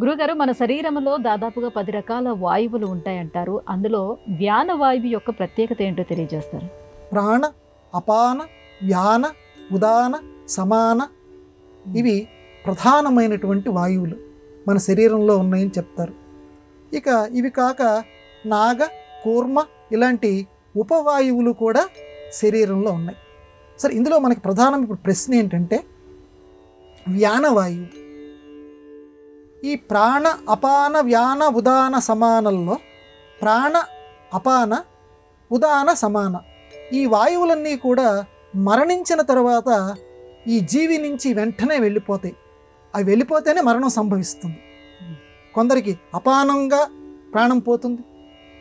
గురుగారు, మన శరీరంలో దాదాపుగా 10 రకాల వాయువులు ఉంటాయంటారు. అందులో వ్యాన వాయువు యొక్క ప్రత్యేకత ఏంటో తెలియజేస్తారు? ప్రాణ, అపాన, వ్యాన, ఉదాన, సమాన ఇవి ప్రధానమైనటువంటి వాయువులు మన శరీరంలో ఉన్నాయని చెప్తారు. ఇక ఇవి కాక నాగ, కూర్మ ఇలాంటి ఉపవాయువులు కూడా శరీరంలో ఉన్నాయి. సరే, ఇందులో మనకి ప్రధానం ఇప్పుడు ప్రశ్న ఏంటంటే వ్యానవాయువు. ఈ ప్రాణ, అపాన, వ్యాన, ఉదాన, సమానంలో ప్రాణ, అపాన, ఉదాన, సమాన ఈ వాయువులన్నీ కూడా మరణించిన తర్వాత ఈ జీవి నుంచి వెంటనే వెళ్ళిపోతాయి. అవి వెళ్ళిపోతేనే మరణం సంభవిస్తుంది. కొందరికి అపానంగా ప్రాణం పోతుంది,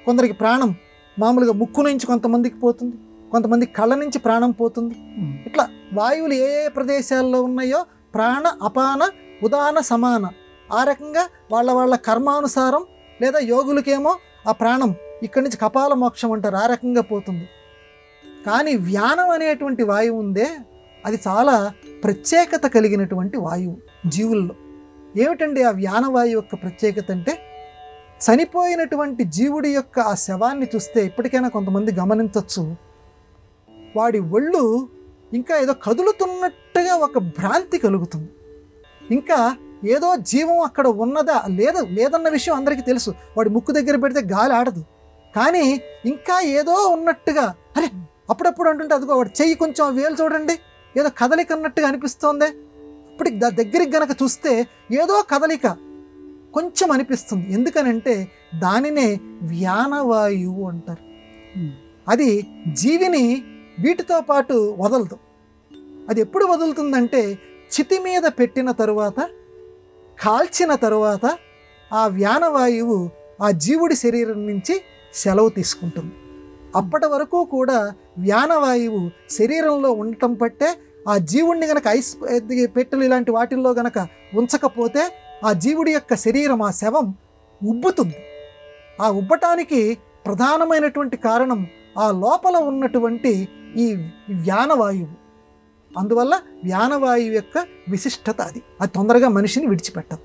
కొందరికి ప్రాణం మామూలుగా ముక్కు నుంచి కొంతమందికి పోతుంది, కొంతమంది కళ్ళ నుంచి ప్రాణం పోతుంది. ఇట్లా వాయువులు ఏ ఏ ప్రదేశాల్లో ఉన్నాయో ప్రాణ, అపాన, ఉదాన, సమాన ఆ రకంగా వాళ్ళ కర్మానుసారం, లేదా యోగులకేమో ఆ ప్రాణం ఇక్కడి నుంచి కపాల మోక్షం అంటారు, ఆ రకంగా పోతుంది. కానీ వ్యానం అనేటువంటి వాయువు ఉందే, అది చాలా ప్రత్యేకత కలిగినటువంటి వాయువు జీవుల్లో. ఏమిటండి ఆ వ్యానవాయువు యొక్క ప్రత్యేకత అంటే, చనిపోయినటువంటి జీవుడి యొక్క ఆ శవాన్ని చూస్తే ఇప్పటికైనా కొంతమంది గమనించవచ్చు, వాడి ఒళ్ళు ఇంకా ఏదో కదులుతున్నట్టుగా ఒక భ్రాంతి కలుగుతుంది. ఇంకా ఏదో జీవం అక్కడ ఉన్నదా లేదన్న విషయం అందరికీ తెలుసు. వాడి ముక్కు దగ్గర పెడితే గాలి ఆడదు, కానీ ఇంకా ఏదో ఉన్నట్టుగా, అరే అప్పుడప్పుడు అంటుంటే అదిగో వాడి చెయ్యి కొంచెం వేలు చూడండి ఏదో కదలిక అన్నట్టుగా అనిపిస్తోంది. అప్పటికి దగ్గరికి గనక చూస్తే ఏదో కదలిక కొంచెం అనిపిస్తుంది. ఎందుకనంటే దానినే వ్యానవాయువు అంటారు. అది జీవిని వీటితో పాటు వదలదు. అది ఎప్పుడు వదులుతుందంటే చితి మీద పెట్టిన తరువాత, కాల్చిన తరువాత ఆ వ్యానవాయువు ఆ జీవుడి శరీరం నుంచి సెలవు తీసుకుంటుంది. అప్పటి వరకు కూడా వ్యానవాయువు శరీరంలో ఉండటం పట్టే ఆ జీవుడిని గనక ఐస్ పెట్టెలు ఇలాంటి వాటిల్లో గనక ఉంచకపోతే ఆ జీవుడి యొక్క శరీరం, ఆ శవం ఉబ్బుతుంది. ఆ ఉబ్బటానికి ప్రధానమైనటువంటి కారణం ఆ లోపల ఉన్నటువంటి ఈ వ్యానవాయువు. అందువల్ల వ్యానవాయువు యొక్క విశిష్టత అది తొందరగా మనిషిని విడిచిపెట్టదు.